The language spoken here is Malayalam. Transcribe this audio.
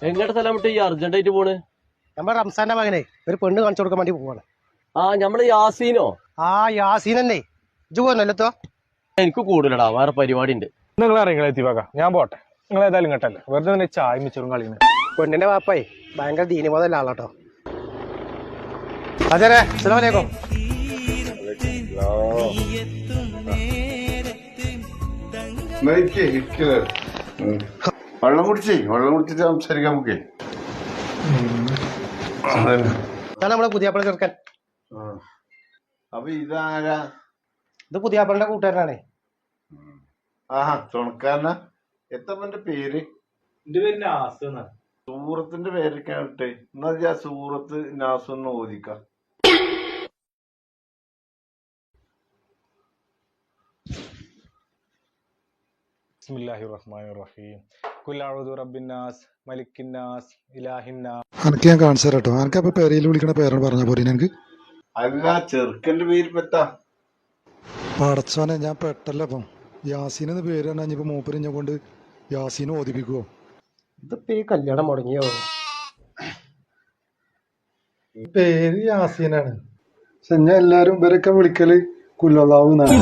എങ്ങോട്ട് സ്ഥലം വിട്ട് ഈ അർജന്റായിട്ട് പോണ്? നമ്മുടെ റംസാന്റെ മകനെ ഒരു പെണ്ണ് കാണിച്ചു കൊടുക്കാൻ വേണ്ടി പോവാണ്. ആ ഞമ്മള് യാസീനോ? ആ യാസീൻ തന്നെ. ഇജ്ജ് പോന്നല്ലോ. എനിക്ക് കൂടുതലടാ, വേറെ പരിപാടി ഉണ്ട്. നിങ്ങൾ അറിയാം എത്തിവാക്ക, ഞാൻ പോട്ടെ. നിങ്ങൾ ഏതായാലും ഇങ്ങോട്ടല്ലേ, വെറുതെ തന്നെ ചായ മിച്ചറും കളിയുന്നത്. പെണ്ണിന്റെ വാപ്പായി ഭയങ്കര ദീനിബോധമല്ല ആളാട്ടോ. അതെ, അസ്സലാമു വെള്ളം കുടിച്ചിട്ട് സംസാരിക്കാം നമുക്ക്. ഇതാണ് നമ്മളെ പുതിയാപ്പള ചെറുക്കൻ. അപ്പൊ ഇതാരാ? ഇത് പുതിയാപ്പളുടെ കൂട്ടുകാരനാണേ. ആഹാ, തുണക്കാരനാ. എത്ര പേര്? എന്റെ പേര് നാസ്. സൂറത്തിന്റെ പേരൊക്കെ ഇട്ടെ. എന്നാ സൂറത്ത് നാസൊന്ന് ഓദിക്കാം. ബിസ്മില്ലാഹിർ റഹ്മാനിർ റഹീം. ഖുൽ അഊദു ബിറബ്ബിന്നാസ് മലിക്കിന്നാസ് ഇലാഹിന്നാസ്. അനക്ക് ഞാൻ കാണിച്ചു തരാം കേട്ടോ. അനക്ക് അപ്പൊ പേരയിൽ വിളിക്കണ പേരാണ് പറഞ്ഞ പോരെ എനിക്ക്? അല്ല, ചെറുക്കന്റെ പേര് പെത്താ. പടച്ചോനെ, ഞാൻ പെട്ടല്ലോ. അപ്പം യാസീൻ എന്ന് പേര് തന്നെ ഇനിയിപ്പോ മൂപ്പര് ഞാൻ കൊണ്ട് യാസീനെ ഓദിപ്പിക്കുവോ? ഇതിപ്പോ ഈ കല്യാണം മുടങ്ങിയോ? പേര് യാസീനാണ്, പക്ഷെ ഞാൻ എല്ലാരും ഇവരൊക്കെ വിളിക്കല് കുല്ലല്ലാഹു എന്നാണ്.